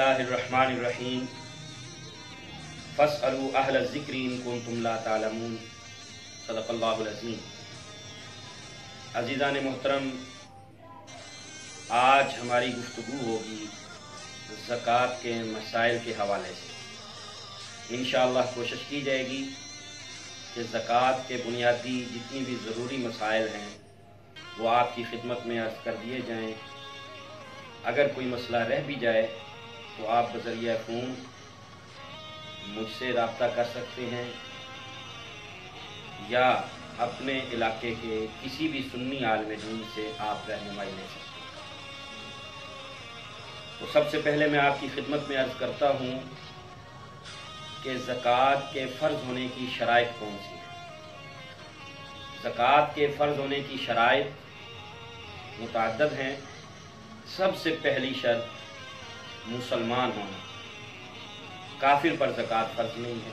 बिस्मिल्लाहिर्रहमानिर्रहीम फस्अलू अहल ज़िक्रि इन कुन्तुम ला तालमून सदक़ल्लाहुल अज़ीम। अज़ीज़ान मोहतरम, आज हमारी गुफ्तगू होगी ज़कात के मसाइल के हवाले से। इंशाअल्लाह कोशिश की जाएगी कि ज़कात के बुनियादी जितनी भी ज़रूरी मसाइल हैं वो आपकी खिदमत में अर्ज़ कर दिए जाएँ। अगर कोई मसला रह भी जाए तो आप बज़रिया फ़ोन मुझसे रब्ता कर सकते हैं या अपने इलाके के किसी भी सुन्नी आलिम दीन से आप रहनुमाई ले सकते हैं। तो सबसे पहले मैं आपकी खिदमत में अर्ज़ करता हूँ कि ज़कात के फ़र्ज़ होने की शराइत कौन सी है। ज़कात के फ़र्ज़ होने की शराइत मुतअद्दिद हैं। सबसे पहली शर्त मुसलमान होना, काफिर पर ज़कात फ़र्ज़ नहीं है।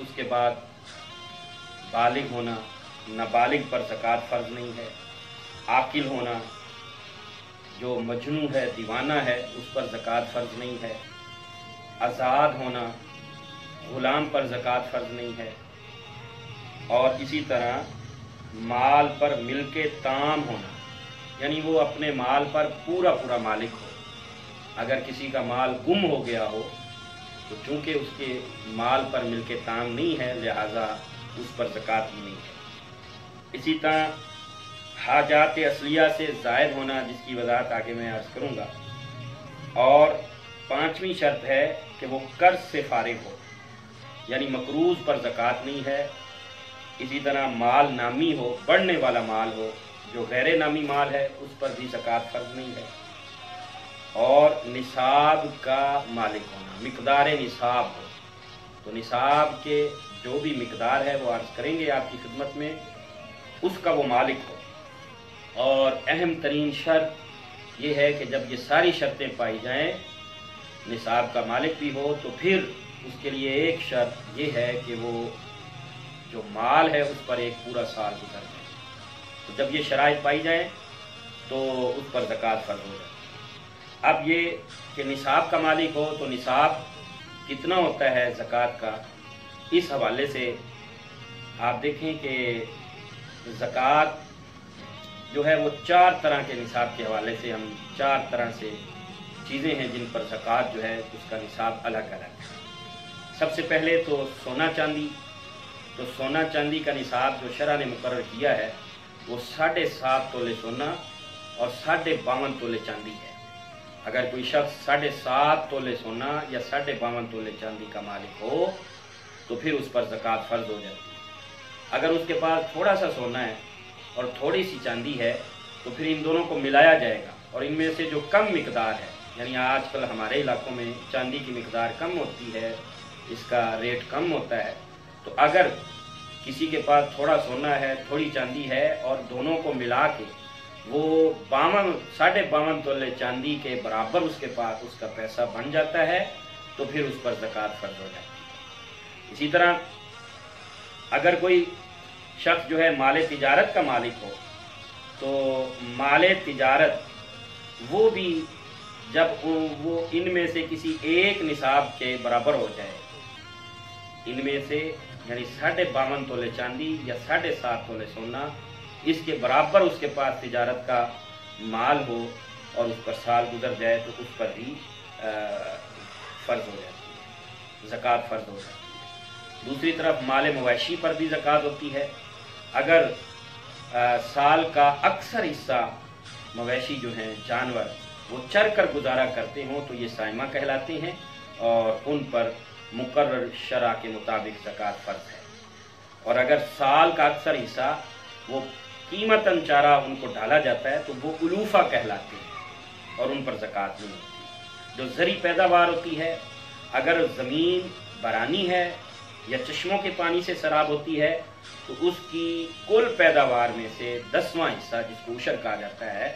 उसके बाद बालिग होना, नाबालिग पर ज़कात फ़र्ज़ नहीं है। आकिल होना, जो मजनू है, दीवाना है, उस पर ज़कात फ़र्ज़ नहीं है। आज़ाद होना, ग़ुलाम पर ज़कात फ़र्ज़ नहीं है। और इसी तरह माल पर मिल्के ताम होना, यानी वो अपने माल पर पूरा मालिक हो। अगर किसी का माल गुम हो गया हो तो चूँकि उसके माल पर मिल्के ताम नहीं है, लिहाजा उस पर ज़कात भी नहीं है। इसी तरह हाजात असलिया से ज़ायद होना, जिसकी वज़ाहत आगे मैं अर्ज़ करूँगा। और पाँचवीं शर्त है कि वो कर्ज से फारिग हो, यानी मकरूज़ पर ज़कात नहीं है। इसी तरह माल नामी हो, बढ़ने वाला माल हो। जो गैर नामी माल है उस पर भी ज़कात फ़र्ज़ नहीं है। और निसाब का मालिक होना, मिक़दार निसाब हो। तो निसाब के जो भी मिक़दार है वो अर्ज़ करेंगे आपकी खिदमत में, उसका वो मालिक हो। और अहम तरीन शर्त ये है कि जब ये सारी शर्तें पाई जाएं, निसाब का मालिक भी हो, तो फिर उसके लिए एक शर्त ये है कि वो जो माल है उस पर एक पूरा साल गुजर जाए। तो जब ये शराइत पाई जाए तो उस पर ज़कात फ़र्ज़ हो जाए। अब ये कि निसाब का मालिक हो, तो निसाब कितना होता है ज़कात का, इस हवाले से आप देखें कि ज़कात जो है वो चार तरह के निसाब के हवाले से, हम चार तरह से चीज़ें हैं जिन पर ज़कात जो है उसका निसाब अलग अलग है। सबसे पहले तो सोना चांदी। तो सोना चांदी का निसाब जो शरअ ने मुकर्रर किया है वो 7.5 तोले सोना और 52.5 तोले चांदी है। अगर कोई शख्स 7.5 तोले सोना या 52.5 तोले चांदी का मालिक हो तो फिर उस पर ज़कात फ़र्ज़ हो जाती है। अगर उसके पास थोड़ा सा सोना है और थोड़ी सी चांदी है तो फिर इन दोनों को मिलाया जाएगा और इनमें से जो कम मिक़दार है, यानी आजकल हमारे इलाकों में चांदी की मिक़दार कम होती है, इसका रेट कम होता है। तो अगर किसी के पास थोड़ा सोना है, थोड़ी चांदी है और दोनों को मिला के वो 52.5 तोले चांदी के बराबर उसके पास उसका पैसा बन जाता है, तो फिर उस पर ज़कात फ़र्ज़ हो जाती है। इसी तरह अगर कोई शख्स जो है माले तिजारत का मालिक हो, तो माले तिजारत वो भी जब वो इनमें से किसी एक निसाब के बराबर हो जाए, इनमें से यानी 52.5 तोले चांदी या 7.5 तोले सोना, इसके बराबर उसके पास तिजारत का माल हो और उस पर साल गुजर जाए तो उस पर भी फ़र्ज़ हो जाती है, ज़कात फ़र्ज़ हो जाती है। दूसरी तरफ माल मवेशी पर भी ज़कात होती है। अगर साल का अक्सर हिस्सा मवेशी जो हैं, जानवर, वो चर कर गुजारा करते हों तो ये साइमा कहलाते हैं और उन पर मुकर्रर शरअ के मुताबिक ज़कात फ़र्ज़ है। और अगर साल का अक्सर हिस्सा वो कीमतन चारा उनको डाला जाता है तो वो उलूफ़ा कहलाते हैं और उन पर ज़कात नहीं होती। जो ज़री पैदावार होती है, अगर ज़मीन बरानी है या चश्मों के पानी से सराब होती है तो उसकी कुल पैदावार में से 10वां हिस्सा, जिसको उशर कहा जाता है,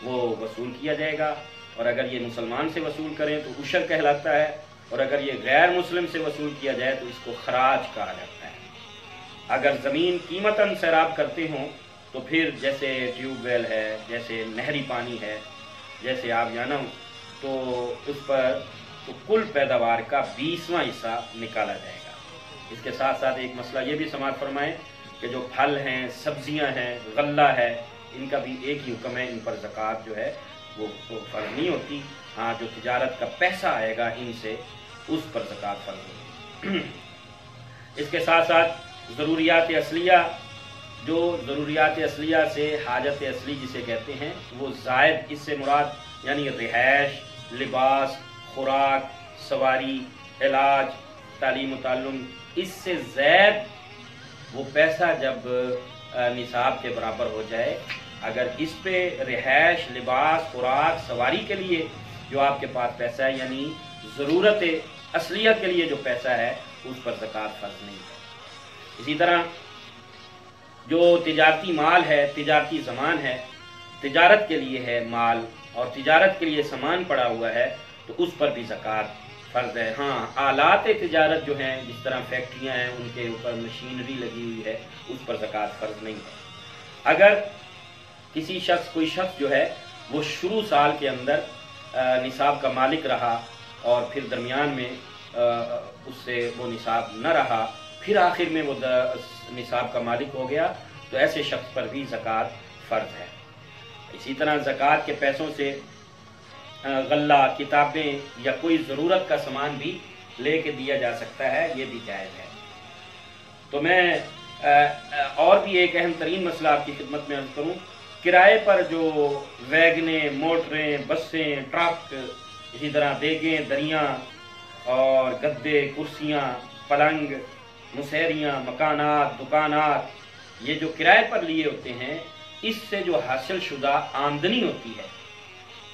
वो वसूल किया जाएगा। और अगर ये मुसलमान से वसूल करें तो उशर कहलाता है, और अगर ये गैर मुस्लिम से वसूल किया जाए तो इसको खराज कहा जाता है। अगर ज़मीन कीमतन सैराब करते हों तो फिर जैसे ट्यूबवेल है, जैसे नहरी पानी है, जैसे आबियाना, तो उस पर तो कुल पैदावार का 20वां हिस्सा निकाला जाएगा। इसके साथ साथ एक मसला ये भी समाअत फरमाएं कि जो फल हैं, सब्जियां हैं, गल्ला है, इनका भी एक ही हुक्म है, इन पर ज़कात जो है वो फ़र्ज नहीं होती। हाँ, जो तिजारत का पैसा आएगा इनसे, उस पर ज़कात फ़र्ज होगी। इसके साथ साथ ज़रूरियात असलिया, जो ज़रूरियात असलिया से हाजत असली जिसे कहते हैं, वो ज़ायद, इससे मुराद यानी रिहाइश, लिबास, खुराक, सवारी, इलाज, तालीम ताल्लुम, इससे ज़ैद वो पैसा जब निसाब के बराबर हो जाए, अगर इस पे रिहाइश, लिबास, खुराक, सवारी के लिए जो आपके पास पैसा है, यानी ज़रूरत असलिया के लिए जो पैसा है, उस पर ज़कात फ़र्ज नहीं है। इसी तरह जो तिजारती माल है, तिजारती ज़मान है, तिजारत के लिए है माल और तिजारत के लिए सामान पड़ा हुआ है, तो उस पर भी ज़कात फ़र्ज है। हाँ, आलात तिजारत जो हैं, जिस तरह फैक्ट्रियाँ हैं, उनके ऊपर मशीनरी लगी हुई है, उस पर ज़कात फ़र्ज नहीं है। अगर कोई शख्स जो है वो शुरू साल के अंदर निसाब का मालिक रहा और फिर दरमियान में उससे वो निसाब न रहा, फिर आखिर में वो निसाब का मालिक हो गया, तो ऐसे शख्स पर भी ज़कात फ़र्ज है। इसी तरह ज़कात के पैसों से गल्ला, किताबें या कोई ज़रूरत का सामान भी लेके दिया जा सकता है, ये भी जायज़ है। तो मैं और भी एक अहम तरीन मसला आपकी खिदमत में अर्ज़ करूँ। किराए पर जो वैगनें, मोटरें, बसें, ट्रक, इसी तरह देगें, दरियाँ और गद्दे, कुर्सियाँ, पलंग, मुसहरियाँ, मकानात, दुकानात, ये जो किराए पर लिए होते हैं, इससे जो हासिल शुदा आमदनी होती है,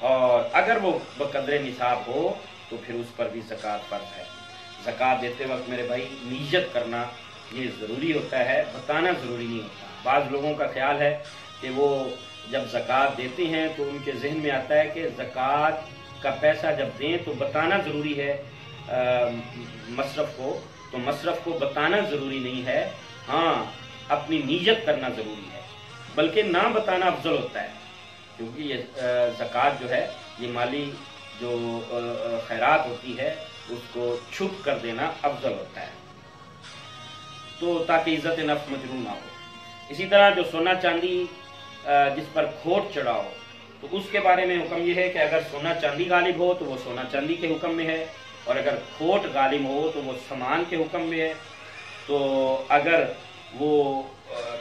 और अगर वो बक़द्रे निसाब हो, तो फिर उस पर भी ज़कात फ़र्ज है। ज़कात देते वक्त मेरे भाई नीयत करना ये ज़रूरी होता है, बताना ज़रूरी नहीं होता। बाज़ लोगों का ख्याल है कि वो जब ज़कात देते हैं तो उनके जहन में आता है कि ज़कात का पैसा जब दें तो बताना ज़रूरी है मसरफ़ को, तो मसरफ़ को बताना ज़रूरी नहीं है। हाँ, अपनी नीयत करना ज़रूरी है, बल्कि ना बताना अफजल होता है, क्योंकि ये ज़कात जो है, ये माली जो खैरात होती है, उसको छुप कर देना अफजल होता है, तो ताकि इज़्ज़त नफ्स मजरूह ना हो। इसी तरह जो सोना चांदी जिस पर खोट चढ़ा हो, तो उसके बारे में हुक्म यह है कि अगर सोना चांदी गालिब हो तो वो सोना चांदी के हुक्म में है, और अगर खोट गालिब हो तो वो सामान के हुक्म में है। तो अगर वो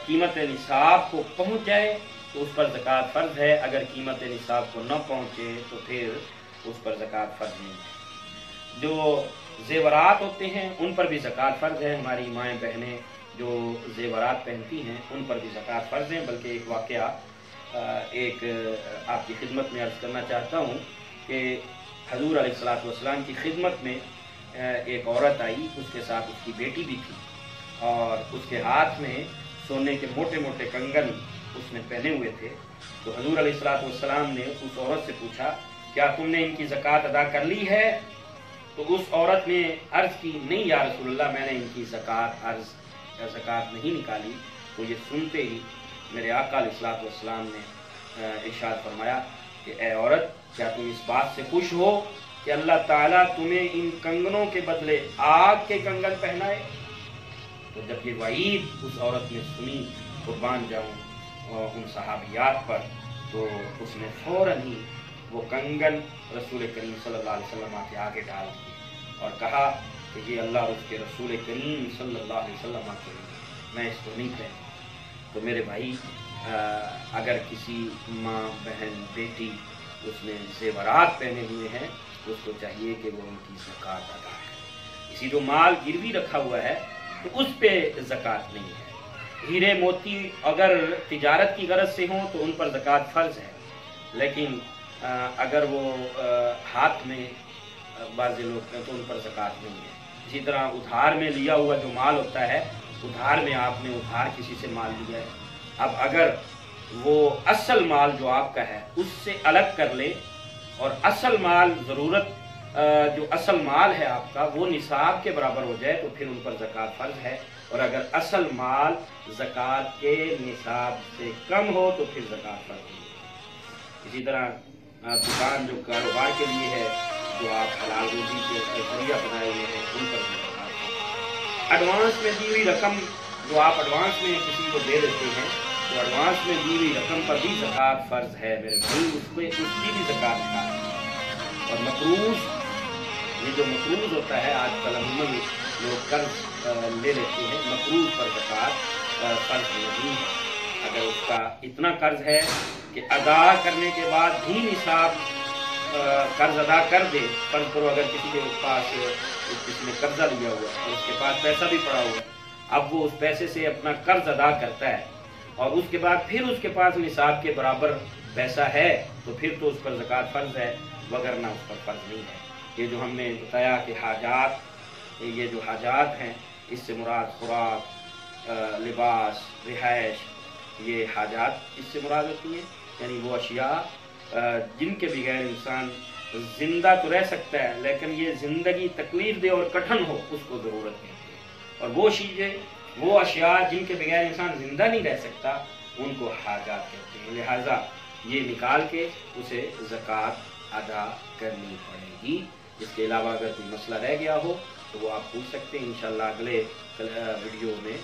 कीमत निसाब को पहुँच जाए तो उस पर ज़कात फ़र्ज है, अगर कीमत निसाब को न पहुँचे तो फिर उस पर ज़कात फ़र्ज नहीं है। जो ज़ेवरात होते हैं उन पर भी ज़कात फ़र्ज है। हमारी माएँ बहनें जो ज़ेवरात पहनती हैं उन पर भी ज़कात फ़र्ज है। बल्कि एक वाक़या एक आपकी खिदमत में अर्ज़ करना चाहता हूँ कि हज़ूर अलैहिस्सलातु वस्सलाम की खिदमत में एक औरत आई, उसके साथ उसकी बेटी भी थी, और उसके हाथ में सोने के मोटे मोटे कंगन उसने पहने हुए थे। तो हज़ूर अलैहिस्सलातु वस्सलाम ने उस औरत से पूछा, क्या तुमने इनकी ज़कात अदा कर ली है? तो उस औरत ने अर्ज़ की, नहीं या रसूलल्लाह, मैंने इनकी ज़कात नहीं निकाली। तो ये सुनते ही मेरे आका अलैहिस्सलातु वस्सलाम ने इरशाद फरमाया कि ए औरत, क्या तुम इस बात से खुश हो कि अल्लाह ताला तुम्हें इन कंगनों के बदले आग के कंगन पहनाए? तो जब ये वईद उस औरत ने सुनी, कुर्बान जाऊँ उन सहाबियात पर, तो उसने फ़ौरन ही वो कंगन रसूल करीम सल्लल्लाहु अलैहि वसल्लम के आगे डाल दिए और कहा कि ये अल्लाह और उसके रसूल करीम सल्लल्लाहु अलैहि वसल्लम के लिए, मैं इसको नहीं पहनूँ। तो मेरे भाई, अगर किसी माँ, बहन, बेटी उसने ज़ेवरात पहने हुए हैं, तो उसको चाहिए कि वो उनकी ज़कात अदा करे। इसी जो माल गिरवी रखा हुआ है तो उस पे ज़कात नहीं है। हीरे मोती अगर तिजारत की गरज से हों तो उन पर ज़कात फ़र्ज है, लेकिन अगर वो हाथ में बाज़ लोग हैं तो उन पर ज़कात नहीं है। इसी तरह उधार में लिया हुआ जो माल होता है, उधार में आपने उधार किसी से माल लिया है, अब अगर वो असल माल जो आपका है उससे अलग कर ले और असल माल ज़रूरत जो असल माल है आपका वो निसाब के बराबर हो जाए तो फिर उन पर ज़कात फ़र्ज है, और अगर असल माल ज़कात के निसाब से कम हो तो फिर ज़कात फ़र्ज नहीं है। इसी तरह दुकान जो कारोबार के लिए है जो आप हलाल रोजी के जरिया बनाए हुए हैं उन पर भी ज़कात है। एडवांस में दी हुई रकम जो आप एडवांस में किसी को दे देते हैं तो एडवांस में दी हुई रकम पर भी ज़कात फ़र्ज है मेरे भाई, उसमें उसकी भी ज़कात है। और मकरूज़, ये जो मकरूज़ होता है आजकल अमूमन लोग कर्ज ले लेते हैं, मकरूज़ पर ज़कात फ़र्ज नहीं है। अगर उसका इतना कर्ज है कि अदा करने के बाद भी निसाब कर्ज अदा कर दे, फर्ज करो अगर किसी के पास किसी ने कर्जा लिया हुआ है और उसके पास पैसा भी पड़ा हुआ है, अब वो उस पैसे से अपना कर्ज अदा करता है और उसके बाद फिर उसके पास निसाब के बराबर पैसा है तो फिर तो उस पर ज़कात फ़र्ज है, वगरना उस पर फ़र्ज नहीं है। ये जो हमने बताया कि हाजात, ये जो हाजात हैं इससे मुराद खुराक, लिबास, रिहाइश, ये हाजात इससे मुराद होती हैं, यानी वो अशिया जिनके बगैर इंसान ज़िंदा तो रह सकता है लेकिन ये ज़िंदगी तकलीफ दे और कठिन हो उसको ज़रूरत है। और वो चीज़ें, वो अशिया जिनके बगैर इंसान ज़िंदा नहीं रह सकता उनको हाजात कहते हैं। लिहाजा ये निकाल के उसे ज़कात अदा करनी पड़ेगी। इसके अलावा अगर कोई मसला रह गया हो तो वो आप पूछ सकते हैं। इंशाअल्लाह अगले वीडियो में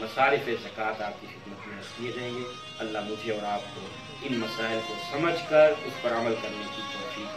मसारिफ़ ज़कात आपकी खिदमत में रख दिए जाएंगे। अल्लाह मुझे और आपको इन मसाइल को समझ कर उस पर अमल करने की तौफीक